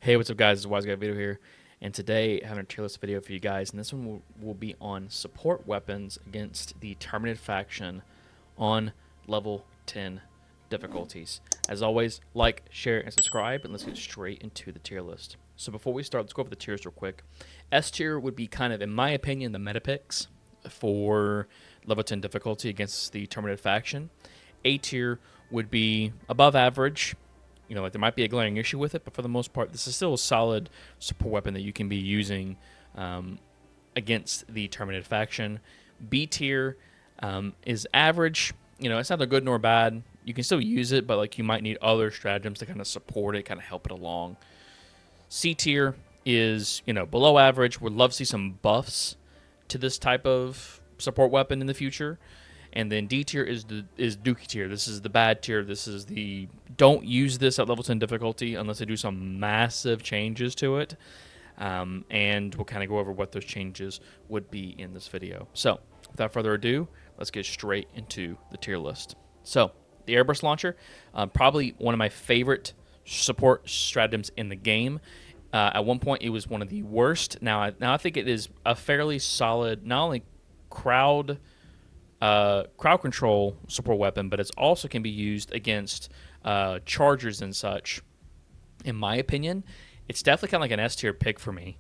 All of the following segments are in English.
Hey, what's up, guys? It's WiseGuyVito here, and today I have a tier list video for you guys, and this one will be on support weapons against the Terminid faction on level 10 difficulties. As always, like, share, and subscribe, and let's get straight into the tier list. So before we start, let's go over the tiers real quick. S tier would be kind of, in my opinion, the meta picks for level 10 difficulty against the Terminid faction. A tier would be above average. You know, like there might be a glaring issue with it, but for the most part, this is still a solid support weapon that you can be using against the Terminid faction. B tier is average. You know, it's neither good nor bad. You can still use it, but like you might need other stratagems to kind of support it, kind of help it along. C tier is, you know, below average. Would love to see some buffs to this type of support weapon in the future. And then D tier is Dookie tier. This is the bad tier. This is the don't use this at level 10 difficulty unless they do some massive changes to it. And we'll kind of go over what those changes would be in this video. So without further ado, let's get straight into the tier list. So the Airburst Launcher, probably one of my favorite support stratagems in the game. At one point, it was one of the worst. Now I think it is a fairly solid, not only crowd control support weapon, but it also can be used against chargers and such. In my opinion, it's definitely kind of like an S tier pick for me.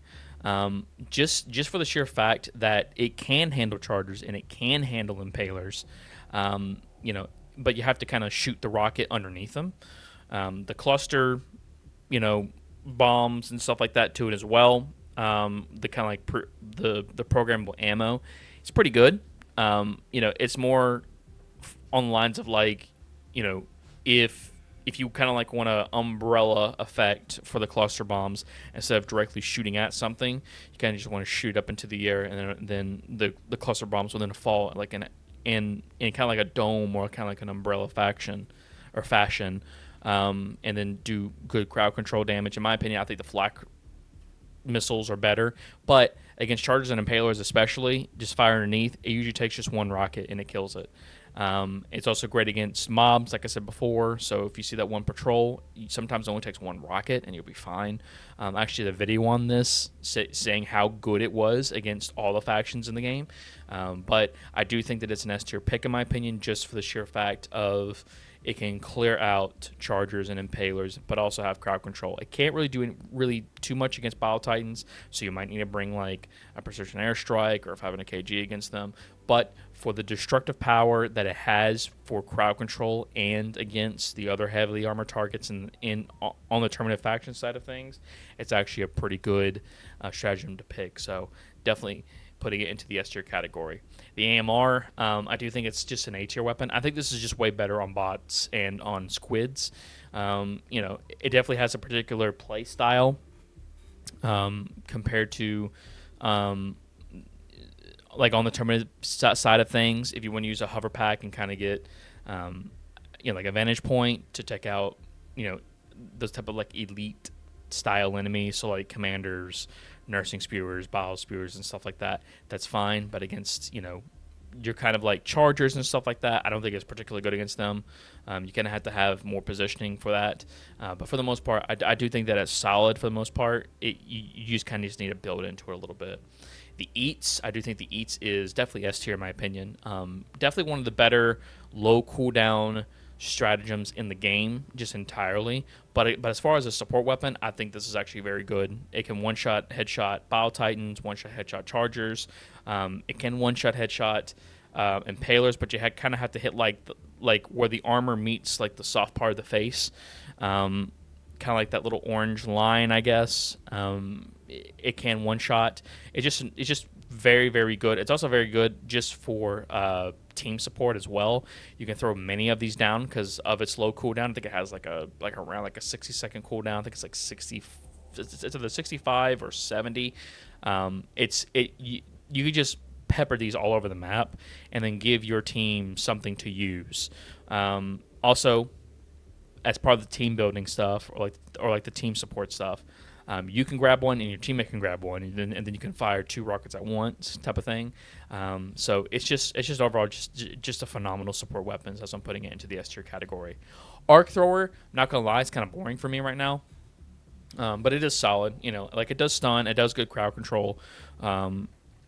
Just for the sheer fact that it can handle chargers and it can handle impalers. You know, but you have to kind of shoot the rocket underneath them. The cluster, you know, bombs and stuff like that to it as well. The kind of like the programmable ammo, it's pretty good. You know, it's more on the lines of like, you know, if you kind of like want an umbrella effect for the cluster bombs instead of directly shooting at something, you kind of just want to shoot up into the air, and then the cluster bombs will then fall like in kind of like a dome or kind of like an umbrella fashion, and then do good crowd control damage. In my opinion, I think the flak missiles are better, but against chargers and impalers especially, just fire underneath, it usually takes just one rocket and it kills it. It's also great against mobs, like I said before, so if you see that one patrol, sometimes it only takes one rocket and you'll be fine. Actually, the video on this saying how good it was against all the factions in the game, but I do think that it's an S tier pick in my opinion, just for the sheer fact of it can clear out chargers and impalers, but also have crowd control. It can't really do too much against Bile Titans, so you might need to bring like a precision airstrike or if having a KG against them. But for the destructive power that it has for crowd control and against the other heavily armored targets on the Terminid faction side of things, it's actually a pretty good stratagem to pick. So definitely putting it into the S tier category. The AMR, I do think it's just an A tier weapon. I think this is just way better on bots and on squids. You know, it definitely has a particular play style compared to like on the Terminid side of things. If you want to use a hover pack and kind of get you know, like a vantage point to take out, you know, those type of like elite style enemies, so like commanders, nursing spewers, bile spewers, and stuff like that, that's fine. But against, you know, you're kind of like chargers and stuff like that, I don't think it's particularly good against them. You kind of have to have more positioning for that. But for the most part, I do think that it's solid for the most part. You just kind of just need to build into it a little bit. The Eats, I do think the Eats is definitely S tier in my opinion. Definitely one of the better low cooldown stratagems in the game, just entirely. But as far as a support weapon, I think this is actually very good. It can one-shot headshot Bile Titans, one-shot headshot chargers. It can one-shot headshot impalers, but you kind of have to hit like where the armor meets like the soft part of the face, kind of like that little orange line, I guess. It can one-shot. It's just very, very good. It's also very good just for team support as well. You can throw many of these down because of its low cooldown. I think it has like around like a 60-second cooldown. I think it's like 60. It's either 65 or 70. You could just pepper these all over the map and then give your team something to use. Also, as part of the team building stuff or like the team support stuff, you can grab one and your teammate can grab one, and then you can fire 2 rockets at once, type of thing. So it's just overall just a phenomenal support weapons as I'm putting it into the S tier category. Arc thrower, not gonna lie, it's kind of boring for me right now. But it is solid. Like it does stun. It does good crowd control.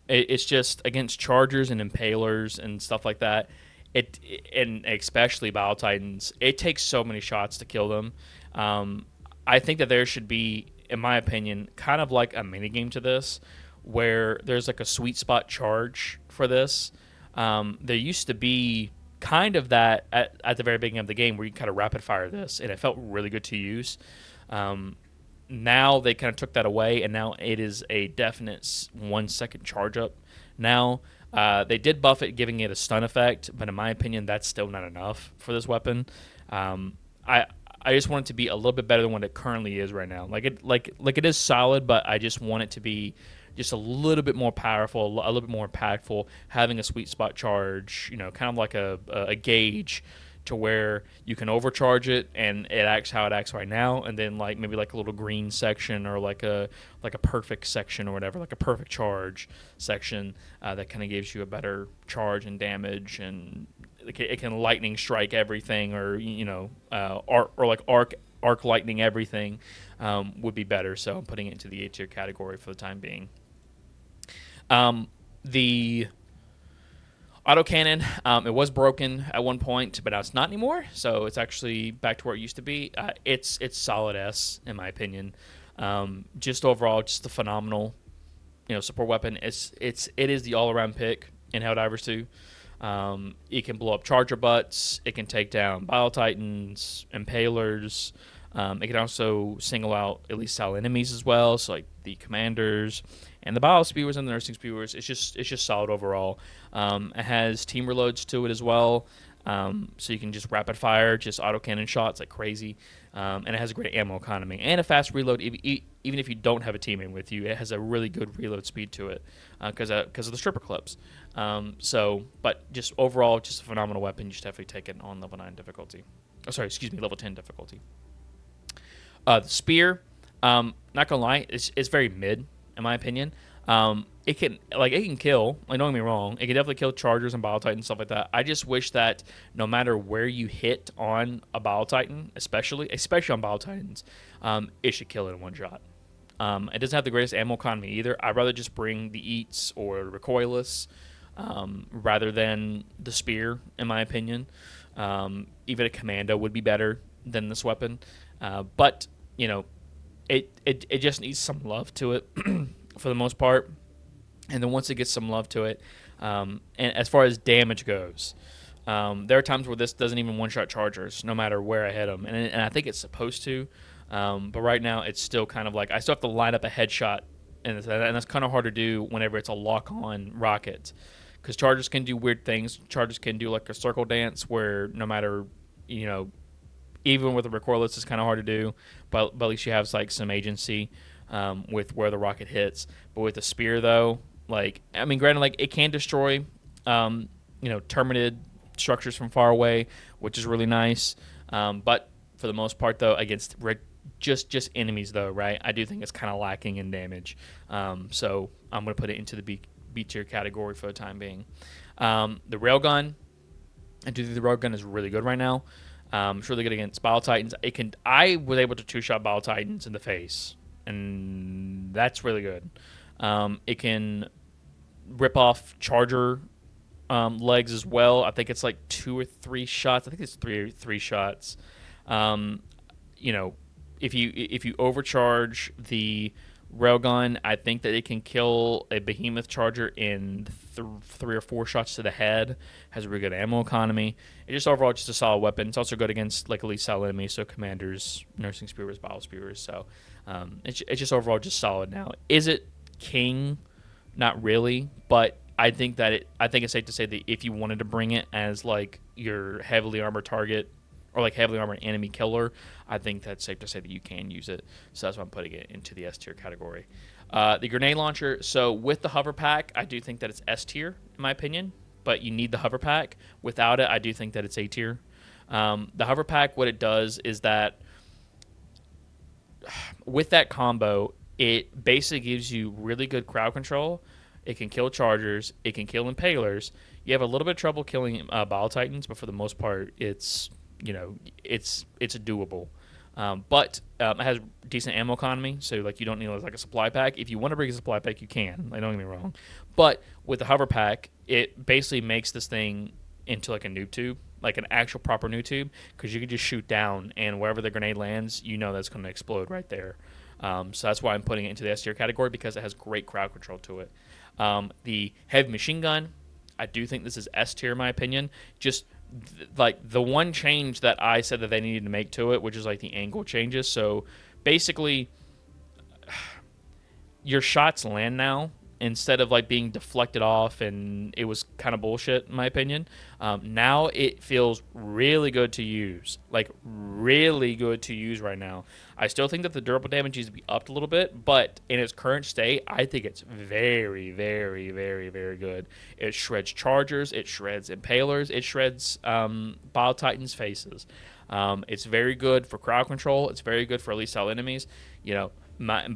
It's just against chargers and impalers and stuff like that. And especially Battle Titans, it takes so many shots to kill them. I think that there should be, in my opinion, kind of like a mini game to this, where there's like a sweet spot charge for this. There used to be kind of that at the very beginning of the game where you kind of rapid fire this, and it felt really good to use. Now they kind of took that away, and now it is a definite 1 second charge up. Now they did buff it, giving it a stun effect, but in my opinion, that's still not enough for this weapon. I just want it to be a little bit better than what it currently is right now. Like it is solid, but I just want it to be just a little bit more powerful, a little bit more impactful, having a sweet spot charge, kind of like a gauge to where you can overcharge it and it acts how it acts right now, and then like maybe like a little green section or like a perfect section or whatever, like a perfect charge section that kind of gives you a better charge and damage, and it can lightning strike everything, or arc lightning everything would be better. So I'm putting it into the A tier category for the time being. The Autocannon, it was broken at one point, but now it's not anymore. So it's actually back to where it used to be. It's solid S in my opinion. Just overall, just a phenomenal, support weapon. It is the all around pick in Helldivers 2. It can blow up charger butts. It can take down Battle Titans, Impalers. It can also single out elite style enemies as well, so like the Commanders and the Battle Spewers and the Nursing Spewers. It's just solid overall. It has team reloads to it as well, so you can just rapid fire, just autocannon shots like crazy. And it has a great ammo economy and a fast reload. Even if you don't have a teammate with you, it has a really good reload speed to it because of the stripper clips. But just overall, just a phenomenal weapon. You should definitely take it on level 9 difficulty. Level 10 difficulty. The spear, not gonna lie, it's very mid in my opinion. It can kill. Like, don't get me wrong, it can definitely kill chargers and Battle Titans and stuff like that. I just wish that no matter where you hit on a Battle Titan, especially on Battle Titans, it should kill it in one shot. It doesn't have the greatest ammo economy either. I'd rather just bring the Eats or Recoilless rather than the spear, in my opinion. Even a Commando would be better than this weapon. But it just needs some love to it for the most part. And then once it gets some love to it, and as far as damage goes, there are times where this doesn't even one-shot chargers, no matter where I hit them. And I think it's supposed to. But right now, it's still kind of like I still have to line up a headshot, and that's kind of hard to do whenever it's a lock-on rocket. Because chargers can do weird things. Chargers can do like a circle dance where no matter, even with the recoilless, it's kind of hard to do, but at least you have like some agency with where the rocket hits. But with the spear, though, granted, like it can destroy, Terminid structures from far away, which is really nice. But for the most part, though, against just enemies, though, right? I do think it's kind of lacking in damage. So I'm going to put it into the B tier category for the time being. The Railgun, I do think the Railgun is really good right now. It's really good against Battle Titans. I was able to two-shot Battle Titans in the face, and that's really good. It can rip off charger legs as well. I think it's like 2 or 3 shots. I think it's three shots. If you overcharge the Railgun, I think that it can kill a behemoth charger in 3 or 4 shots to the head. Has a really good ammo economy. It's just overall just a solid weapon. It's also good against like elite style enemies, so Commanders, Nursing Spewers, Battle Spewers. So it's just overall just solid now. Is it king? Not really, but I think it's safe to say that if you wanted to bring it as like your heavily armored target or like heavily armored enemy killer, I think that's safe to say that you can use it. So that's why I'm putting it into the S tier category. The grenade launcher. So with the hover pack, I do think that it's S tier in my opinion, but you need the hover pack. Without it, I do think that it's A tier. The hover pack, what it does is that with that combo, it basically gives you really good crowd control. It can kill chargers. It can kill impalers. You have a little bit of trouble killing Battle Titans, but for the most part, it's doable. But it has decent ammo economy, so like you don't need like a supply pack. If you want to bring a supply pack, you can. Like, don't get me wrong. But with the hover pack, it basically makes this thing into like a noob tube, like an actual proper noob tube, because you can just shoot down, and wherever the grenade lands, you know that's going to explode right there. So that's why I'm putting it into the S tier category, because it has great crowd control to it. The heavy machine gun, I do think this is S tier in my opinion. Just like the one change that I said that they needed to make to it, which is like the angle changes. So basically, your shots land now instead of like being deflected off, and it was kind of bullshit in my opinion. Now it feels really good to use, like really good to use right now. I still think that the durable damage needs to be upped a little bit, but in its current state, I think it's very, very, very, very good. It shreds chargers, it shreds impalers, it shreds Bile Titans faces. It's very good for crowd control. It's very good for elite style enemies. You know,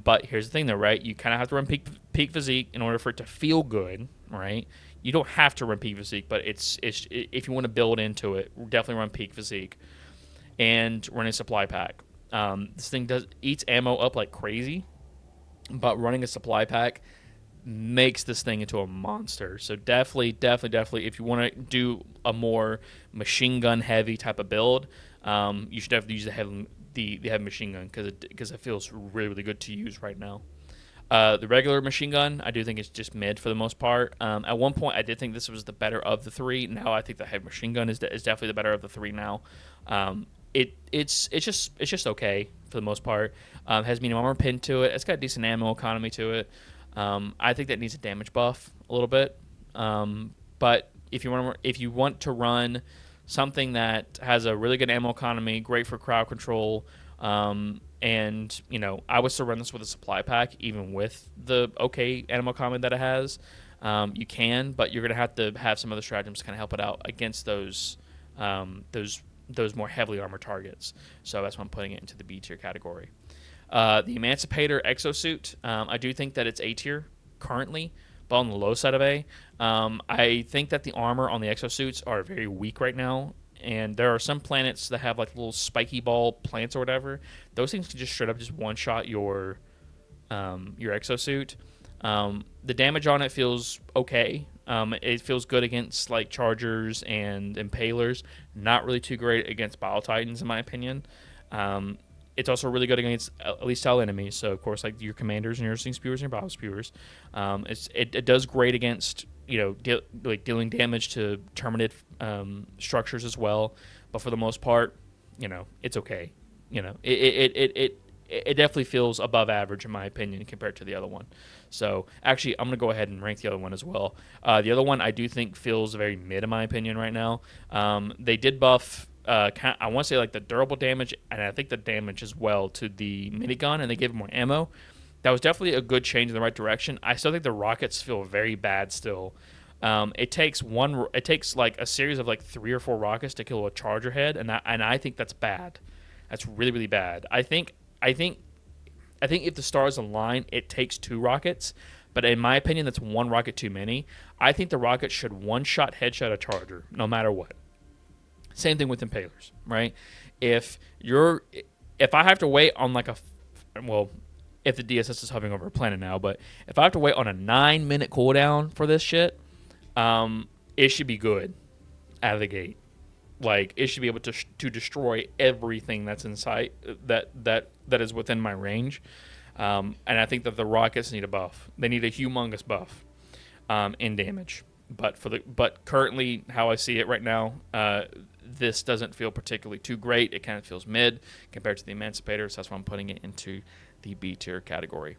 but here's the thing, though, right? You kind of have to run peak physique in order for it to feel good, right? You don't have to run peak physique, but it's if you want to build into it, definitely run peak physique and run a supply pack. This thing eats ammo up like crazy, but running a supply pack makes this thing into a monster. So definitely, if you want to do a more machine gun heavy type of build, you should definitely use the heavy machine gun, because it feels really, really good to use right now. The regular machine gun, I do think it's just mid for the most part. At one point, I did think this was the better of the three. Now I think the heavy machine gun is definitely the better of the three now. It's just okay for the most part. Has medium armor pinned to it. It's got decent ammo economy to it. I think that needs a damage buff a little bit. But if you want to run something that has a really good ammo economy, great for crowd control, and I would still run this with a supply pack, even with the okay ammo economy that it has. You can, but you're gonna have to have some other stratagems to kind of help it out against those more heavily armored targets. So that's why I'm putting it into the B tier category. The Emancipator exosuit, I do think that it's A tier currently, but on the low side of A. I think that the armor on the exosuits are very weak right now, and there are some planets that have like little spiky ball plants or whatever. Those things can just straight up just one shot your exosuit. The damage on it feels okay. It feels good against like chargers and impalers. Not really too great against Bile Titans, in my opinion. It's also really good against elite style enemies. So of course, like your commanders and your sting spewers and your bile spewers. It does great against dealing damage to Terminid structures as well. But for the most part, it's okay. It definitely feels above average in my opinion compared to the other one. So actually, I'm gonna go ahead and rank the other one as well. The other one I do think feels very mid in my opinion right now. They did buff. I want to say like the durable damage, and I think the damage as well to the minigun, and they gave it more ammo. That was definitely a good change in the right direction. I still think the rockets feel very bad still. It takes like a series of like 3 or 4 rockets to kill a charger head, and I think that's bad. That's really, really bad. I think if the stars align, it takes 2 rockets, but in my opinion, that's 1 rocket too many. I think the rocket should one-shot headshot a charger, no matter what. Same thing with impalers, right? If I have to wait on like if the DSS is hovering over a planet now, but if I have to wait on a 9-minute cooldown for this shit, it should be good out of the gate. Like, it should be able to destroy everything that's in sight that is within my range. And I think that the rockets need a buff. They need a humongous buff in damage. But currently, how I see it right now, this doesn't feel particularly too great. It kind of feels mid compared to the Emancipator, so that's why I'm putting it into the B tier category.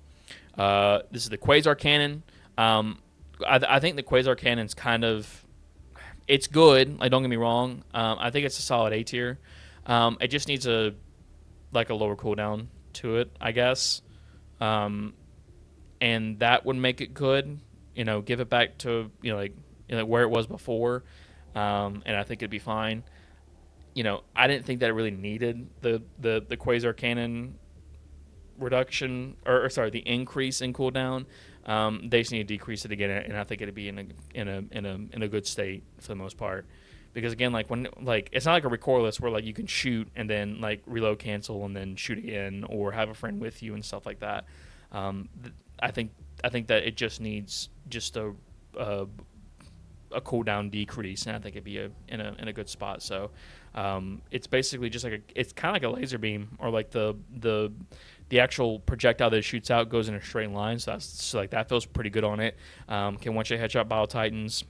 This is the Quasar Cannon. I think the Quasar Cannon's kind of... It's good. Like, don't get me wrong. I think it's a solid A tier. It just needs a lower cooldown to it, I guess. And that would make it good. Give it back to where it was before, and I think it'd be fine. I didn't think that it really needed the Quasar Cannon reduction, or sorry, the increase in cooldown. They just need to decrease it again, and I think it'd be in a good state for the most part, because again, like when like it's not like a recoilless where like you can shoot and then like reload, cancel, and then shoot again, or have a friend with you and stuff like that. I think that it just needs just a, a cooldown decrease, and I think it'd be in a good spot. So it's basically just like it's kind of like a laser beam, or like the actual projectile that it shoots out goes in a straight line. So like that feels pretty good on it. Can one shot headshot Bio Titans,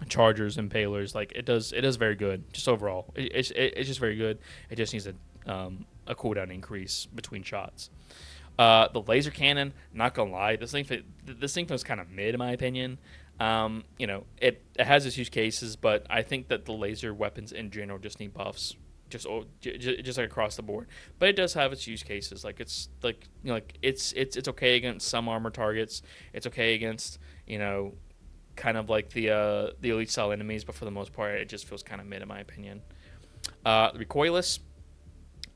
Chargers, Impalers. Like it does very good. Just overall, it's just very good. It just needs a cooldown increase between shots. The laser cannon, not gonna lie, this thing feels kind of mid in my opinion. It has its use cases, but I think that the laser weapons in general just need buffs, just like across the board. But it does have its use cases. Like it's like it's okay against some armor targets. It's okay against kind of like the elite style enemies, but for the most part, it just feels kind of mid in my opinion. The recoilless,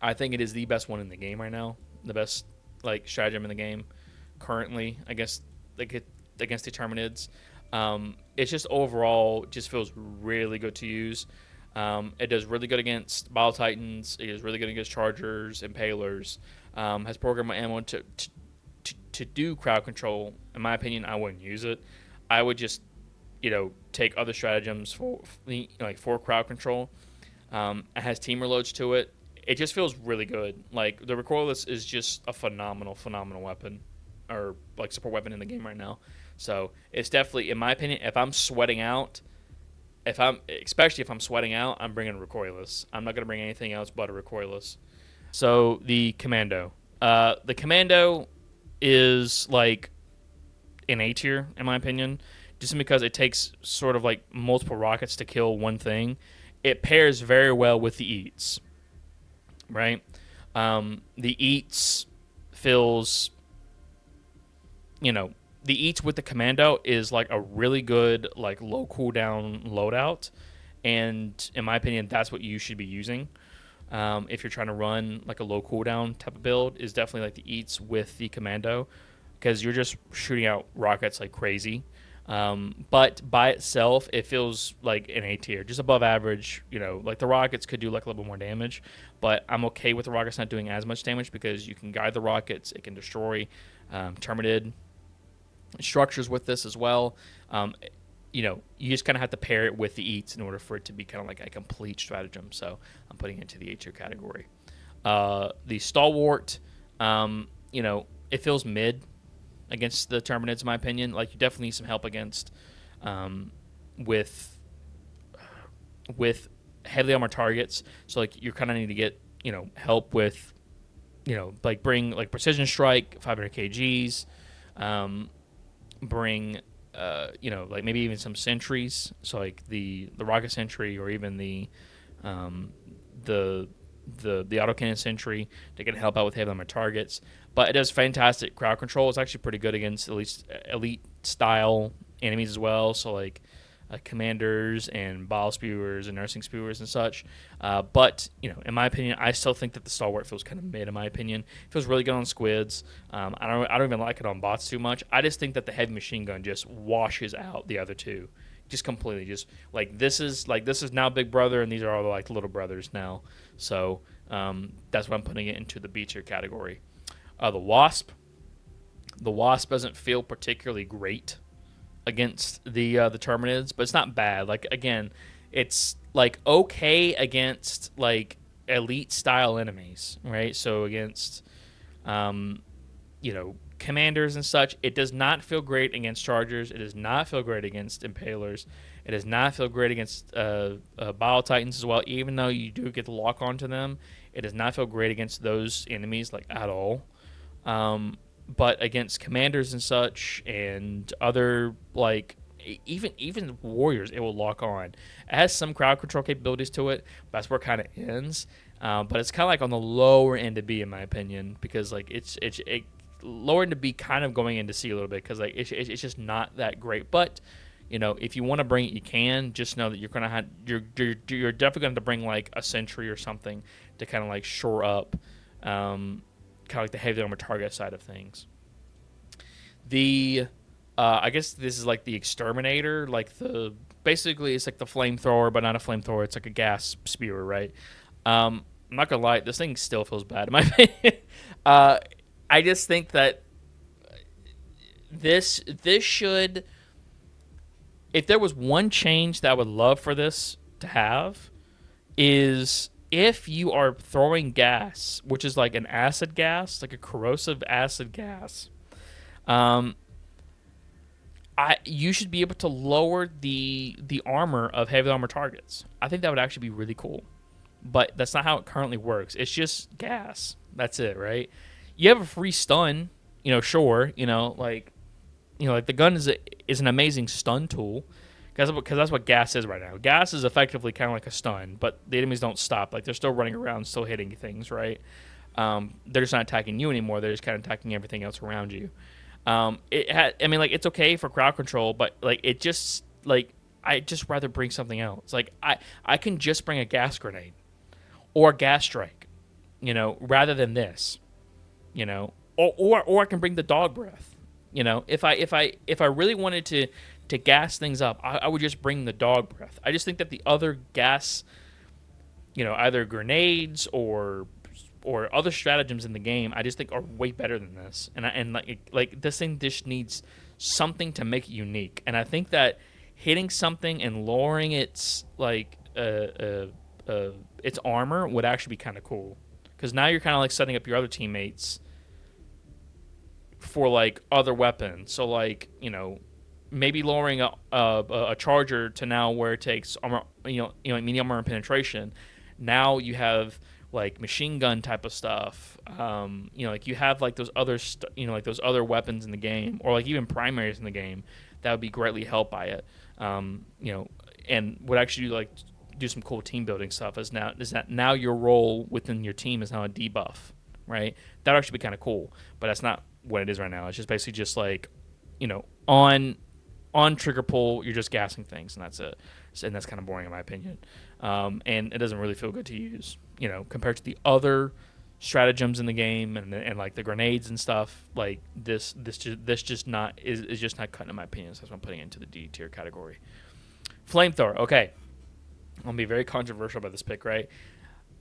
I think it is the best one in the game right now. The best like stratagem in the game currently, I guess, against the Terminids. It's just overall just feels really good to use. It does really good against Bio Titans. It is really good against Chargers, Impalers. Has programmable ammo to do crowd control. In my opinion, I wouldn't use it. I would just take other stratagems for crowd control. It has team reloads to it. It just feels really good. Like the recoilless is just a phenomenal weapon, or like support weapon in the game right now. So it's definitely, in my opinion, if I'm sweating out, especially if I'm sweating out, I'm bringing a recoilless. I'm not gonna bring anything else but a recoilless. So the Commando, the Commando is like an A tier in my opinion, just because it takes sort of like multiple rockets to kill one thing. It pairs very well with the Eats. Right, the Eats feels, the Eats with the Commando is like a really good like low cooldown loadout, and in my opinion, that's what you should be using if you're trying to run like a low cooldown type of build. Is definitely like the Eats with the Commando, because you're just shooting out rockets like crazy. But by itself, it feels like an A tier, just above average. Like the rockets could do like a little bit more damage, but I'm okay with the rockets not doing as much damage because you can guide the rockets. It can destroy Terminid structures with this as well. You just kind of have to pair it with the Eats in order for it to be kind of like a complete stratagem. So I'm putting it into the A tier category. The Stalwart, it feels mid against the Terminids, in my opinion. Like, you definitely need some help against with heavily armored targets. So like you kind of need to get help with like bring like precision strike 500 kgs, bring like maybe even some sentries. So like the rocket sentry, or even the autocannon sentry to get help out with heavy armored targets. But it does fantastic crowd control. It's actually pretty good against at least elite style enemies as well. So like commanders and bile spewers and nursing spewers and such. But in my opinion, I still think that the Stalwart feels kind of mid. In my opinion, it feels really good on squids. I don't even like it on bots too much. I just think that the heavy machine gun just washes out the other two, just completely. Just like this is now Big Brother, and these are all like little brothers now. So that's why I'm putting it into the B tier category. The WASP doesn't feel particularly great against the Terminids, but it's not bad. Like, again, it's like okay against like elite style enemies, right? So against commanders and such. It does not feel great against Chargers. It does not feel great against Impalers. It does not feel great against Bio Titans as well, even though you do get the lock onto them. It does not feel great against those enemies like at all. But against commanders and such, and other like even warriors, it will lock on. It has some crowd control capabilities to it, but that's where it kind of ends. But it's kind of like on the lower end of B, in my opinion, because like it's lower end of B, kind of going into C a little bit, because like it's just not that great. But if you want to bring it, you can. Just know that you're gonna have you're definitely going to bring like a sentry or something to kind of like shore up. Kind of like the heavy armor target side of things. I guess this is like the Exterminator, like the basically it's like the flamethrower, but not a flamethrower. It's like a gas spewer, right? I'm not gonna lie, this thing still feels bad in my opinion. I just think that this should, if there was one change that I would love for this to have, is if you are throwing gas, which is like an acid gas, like a corrosive acid gas, you should be able to lower the armor of heavy armor targets. I think that would actually be really cool. But that's not how it currently works. It's just gas. That's it, right? You have a free stun, sure, like the gun is an amazing stun tool because that's what gas is right now. Gas is effectively kind of like a stun, but the enemies don't stop. Like they're still running around, still hitting things, right? They're just not attacking you anymore. They're just kind of attacking everything else around you. It's okay for crowd control, but like it just like I just rather bring something else. Like I can just bring a gas grenade or a gas strike, rather than this, or I can bring the dog breath. If I really wanted to gas things up, I would just bring the dog breath. I just think that the other gas, either grenades or other stratagems in the game, I just think are way better than this. And like this thing just needs something to make it unique. And I think that hitting something and lowering its its armor would actually be kind of cool, because now you're kind of like setting up your other teammates for like other weapons. So like maybe lowering a charger to now where it takes armor, medium armor and penetration. Now you have like machine gun type of stuff. Like you have like those other like those other weapons in the game, or like even primaries in the game that would be greatly helped by it. And would actually like do some cool team building stuff. Is that now your role within your team is now a debuff, right? That would actually be kind of cool, but that's not what it is right now. It's just basically just like, on trigger pull, you're just gassing things, and that's it. And that's kind of boring in my opinion. And it doesn't really feel good to use, compared to the other stratagems in the game and like the grenades and stuff. Like this just not is just not cutting in my opinion. So that's what I'm putting into the D tier category. Flamethrower. Okay. I'm going to be very controversial about this pick, right?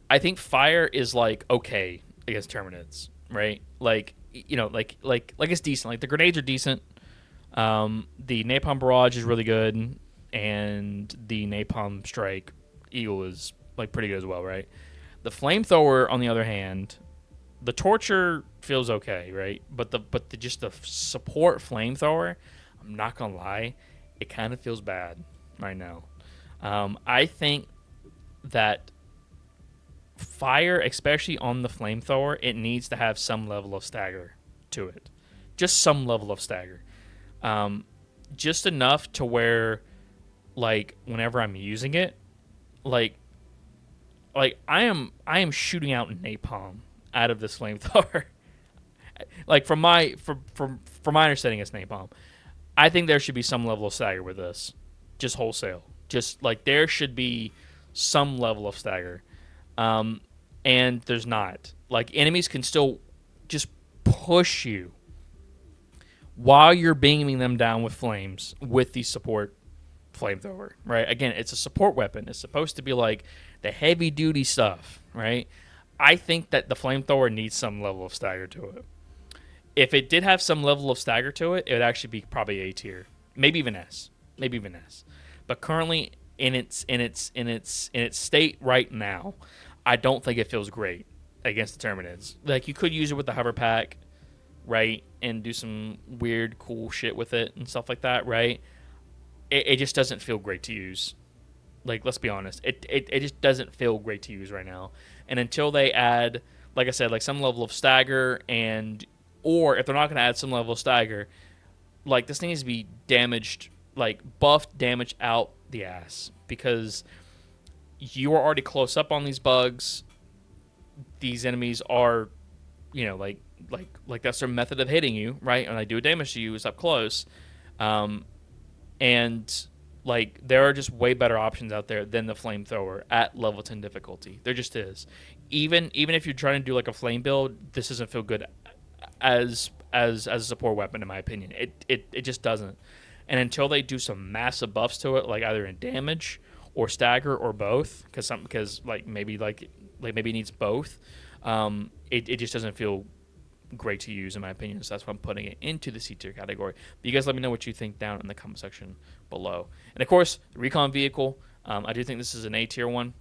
I think fire is like okay against Terminids, right? Like, like it's decent. Like the grenades are decent. The napalm barrage is really good, and the napalm strike eagle is like pretty good as well, right? The flamethrower, on the other hand, the torture feels okay, right? But the support flamethrower, I'm not gonna lie, it kind of feels bad right now. I think that fire, especially on the flamethrower, it needs to have some level of stagger to it, just some level of stagger. Just enough to where, like, whenever I'm using it, like I am shooting out napalm out of this flamethrower. Like from my understanding, it's napalm. I think there should be some level of stagger with this, just wholesale. Just like there should be some level of stagger, and there's not. Like enemies can still just push you while you're beaming them down with flames with the support flamethrower, right? Again, it's a support weapon. It's supposed to be like the heavy duty stuff, right? I think that the flamethrower needs some level of stagger to it. If it did have some level of stagger to it, it would actually be probably A tier, maybe even S. But currently, in its state right now, I don't think it feels great against the Terminids. Like you could use it with the hover pack, right, and do some weird, cool shit with it and stuff like that, right? It just doesn't feel great to use. Like, let's be honest, it just doesn't feel great to use right now. And until they add, like I said, like some level of stagger, or if they're not going to add some level of stagger, like this thing needs to be damaged, like buffed, damaged out the ass, because you are already close up on these bugs. These enemies are, like that's their method of hitting you, right? And they do damage to you is up close, and like there are just way better options out there than the flamethrower at level 10 difficulty. There just is. Even if you're trying to do like a flame build, this doesn't feel good as a support weapon in my opinion. It just doesn't. And until they do some massive buffs to it, like either in damage or stagger or both, because maybe it needs both, it just doesn't feel great to use in my opinion. So that's why I'm putting it into the C tier category. But you guys let me know what you think down in the comment section below. And of course, the Recon Vehicle, I do think this is an A tier one.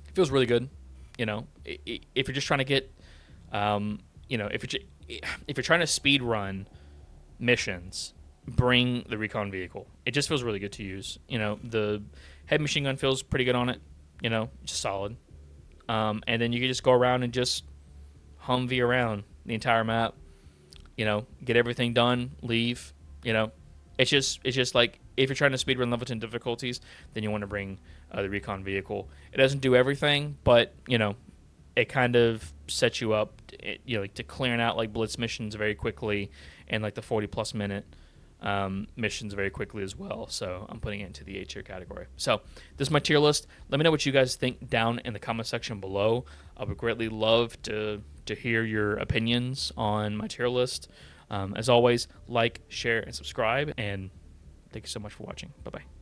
It feels really good. You know, if you're just trying to get, if you're trying to speed run missions, bring the Recon Vehicle. It just feels really good to use. You know, the heavy machine gun feels pretty good on it. You know, just solid. And then you can just go around and just Humvee around the entire map. You know, get everything done, leave. You know, it's just like if you're trying to speedrun level 10 difficulties, then you want to bring the Recon Vehicle. It doesn't do everything, but you know, it kind of sets you up, to clearing out like blitz missions very quickly, and like the 40+ minute missions very quickly as well. So I'm putting it into the A tier category. So this is my tier list. Let me know what you guys think down in the comment section below. I would greatly love to hear your opinions on my tier list. As always, like, share, and subscribe. And thank you so much for watching. Bye-bye.